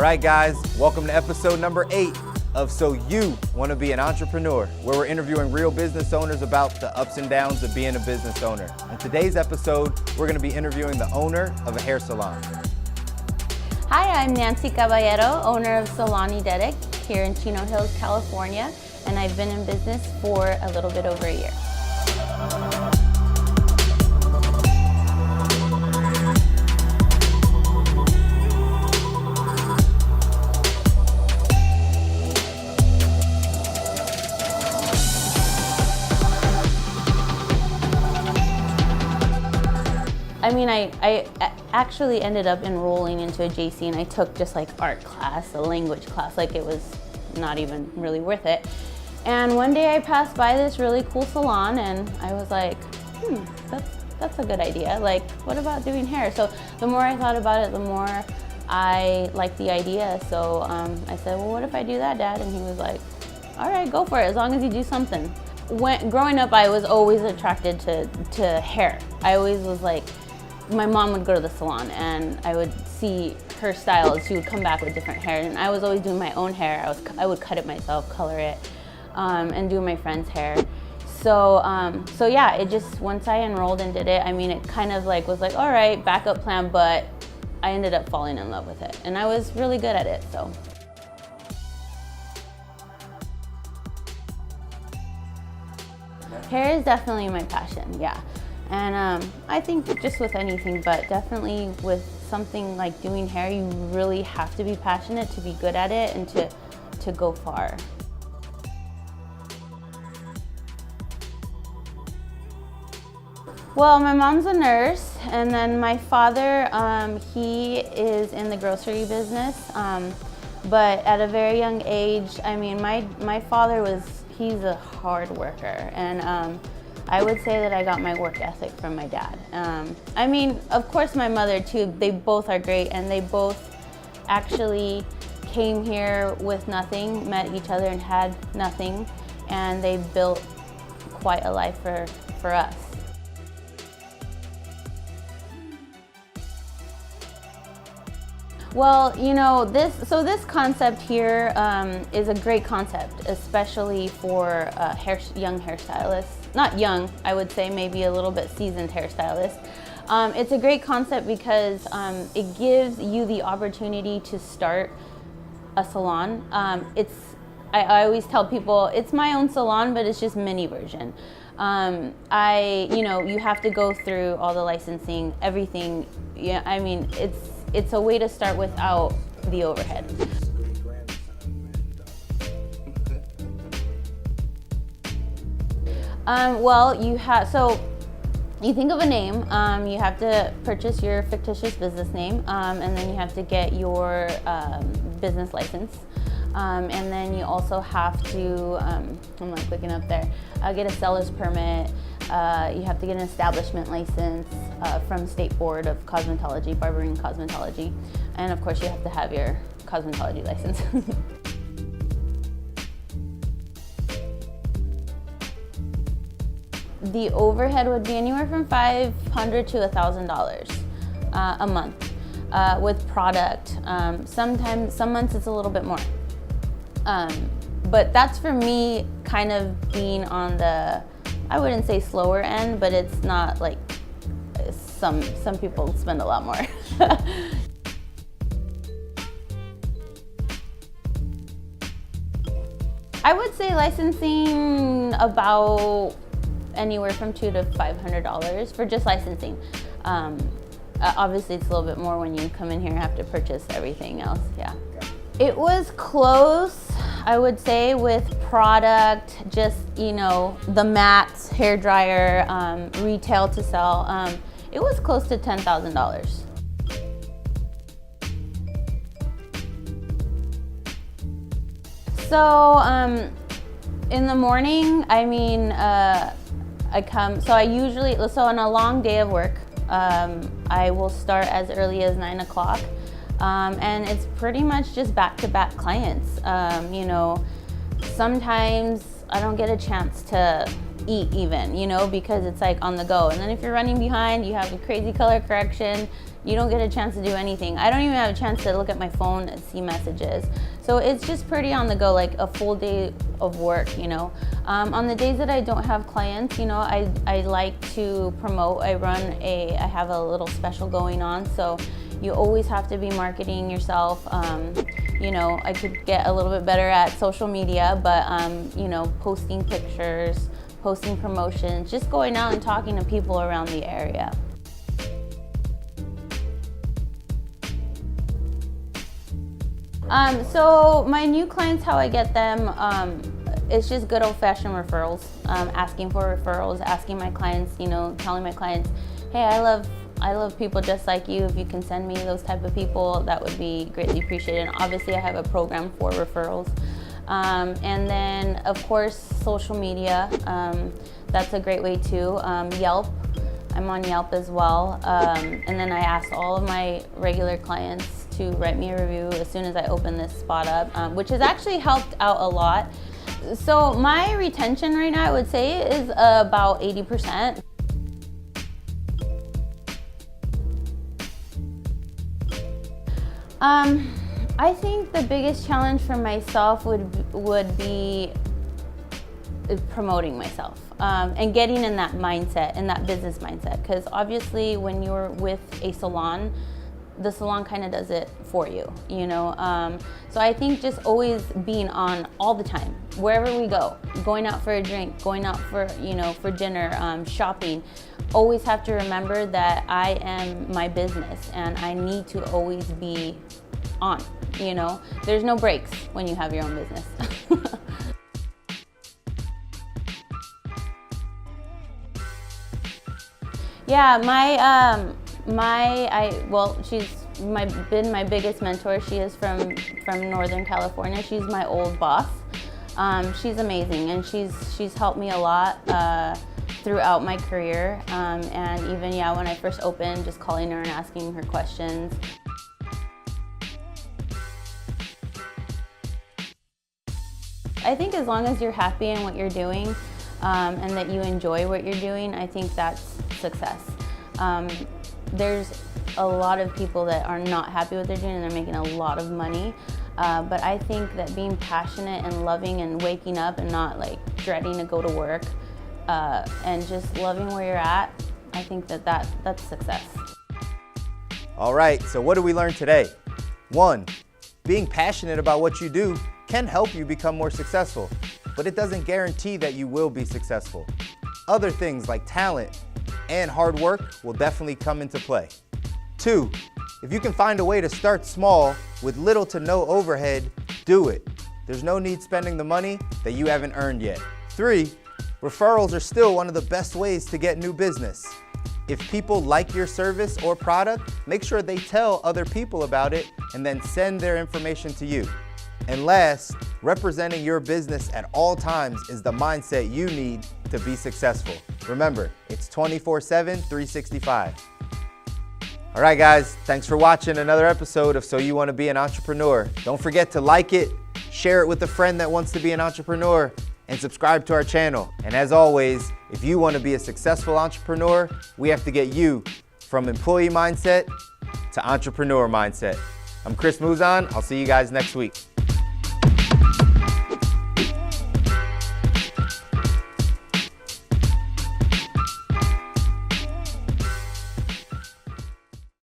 right, guys, welcome to episode number 8 of So You Want to Be an Entrepreneur, where we're interviewing real business owners about the ups and downs of being a business owner. In today's episode, we're going to be interviewing the owner of a hair salon. Hi, I'm Nancy Caballero, owner of Salon Idetic here in Chino Hills, California, and I've been in business for a little bit over a year. I mean, I actually ended up enrolling into a JC, and I took just like art class, a language class, like it was not even really worth it. And one day I passed by this really cool salon and I was like, that's a good idea. Like, what about doing hair? So the more I thought about it, the more I liked the idea. So I said, well, what if I do that, Dad? And he was like, all right, go for it, as long as you do something. Growing up, I was always attracted to hair. I always was like, my mom would go to the salon and I would see her styles. She would come back with different hair, and I was always doing my own hair. I would cut it myself, color it, and do my friend's hair. So yeah, it just, once I enrolled and did it, I mean, it kind of like was like, all right, backup plan, but I ended up falling in love with it, and I was really good at it, so. Hair is definitely my passion, yeah. And I think just with anything, but definitely with something like doing hair, you really have to be passionate to be good at it and to go far. Well, my mom's a nurse, and then my father, he is in the grocery business. But at a very young age, I mean, my father he's a hard worker, and I would say that I got my work ethic from my dad. I mean, of course my mother too, they both are great, and they both actually came here with nothing, met each other and had nothing, and they built quite a life for us. Well, you know, this concept here is a great concept, especially for young hairstylists. Not young, I would say maybe a little bit seasoned hairstylists. It's a great concept because it gives you the opportunity to start a salon. I always tell people it's my own salon, but it's just mini version. You have to go through all the licensing, everything. Yeah, I mean, it's a way to start without the overhead. You think of a name, you have to purchase your fictitious business name, and then you have to get your business license. And then you also have to, I'm not clicking up there, get a seller's permit. You have to get an establishment license from State Board of Cosmetology, Barbering Cosmetology. And of course you have to have your cosmetology license. The overhead would be anywhere from $500 to $1,000 a month with product. Sometimes, some months it's a little bit more. But that's for me kind of being on the, I wouldn't say slower end, but it's not like some people spend a lot more. I would say licensing about anywhere from $200 to $500 for just licensing. Obviously it's a little bit more when you come in here and have to purchase everything else, yeah. It was close, I would say, with product, just, you know, the mats, hair dryer, retail to sell. It was close to $10,000. So in the morning, I mean, so on a long day of work, I will start as early as 9 o'clock. And it's pretty much just back-to-back clients. You know, sometimes I don't get a chance to eat even, you know, because it's like on the go. And then if you're running behind, you have a crazy color correction, you don't get a chance to do anything. I don't even have a chance to look at my phone and see messages. So it's just pretty on the go, like a full day of work, you know. On the days that I don't have clients, you know, I like to promote. I have a little special going on, so you always have to be marketing yourself. You know, I could get a little bit better at social media, but you know, posting pictures, posting promotions, just going out and talking to people around the area. So my new clients, how I get them, it's just good old-fashioned referrals, asking for referrals, asking my clients, you know, telling my clients, hey, I love people just like you. If you can send me those type of people, that would be greatly appreciated. And obviously I have a program for referrals. And then of course, social media, that's a great way too. Yelp, I'm on Yelp as well. And then I asked all of my regular clients to write me a review as soon as I open this spot up, which has actually helped out a lot. So my retention right now, I would say, is about 80%. I think the biggest challenge for myself would be promoting myself and getting in that mindset, in that business mindset. Because obviously when you're with a salon, the salon kind of does it for you, you know? So I think just always being on all the time, wherever we go, going out for a drink, going out for, you know, for dinner, shopping, always have to remember that I am my business and I need to always be on, you know? There's no breaks when you have your own business. Yeah, she's been my biggest mentor. She is from Northern California. She's my old boss. She's amazing, and she's helped me a lot throughout my career. And even, yeah, when I first opened, just calling her and asking her questions. I think as long as you're happy in what you're doing and that you enjoy what you're doing, I think that's success. There's a lot of people that are not happy with what they're doing and they're making a lot of money. But I think that being passionate and loving and waking up and not like dreading to go to work and just loving where you're at, I think that's success. All right, so what did we learn today? 1, being passionate about what you do can help you become more successful, but it doesn't guarantee that you will be successful. Other things like talent and hard work will definitely come into play. 2, if you can find a way to start small with little to no overhead, do it. There's no need spending the money that you haven't earned yet. 3, referrals are still one of the best ways to get new business. If people like your service or product, make sure they tell other people about it and then send their information to you. And last, representing your business at all times is the mindset you need to be successful. Remember, it's 24/7, 365. All right, guys, thanks for watching another episode of So You Want to Be an Entrepreneur. Don't forget to like it, share it with a friend that wants to be an entrepreneur, and subscribe to our channel. And as always, if you want to be a successful entrepreneur, we have to get you from employee mindset to entrepreneur mindset. I'm Chris Mouzon. I'll see you guys next week.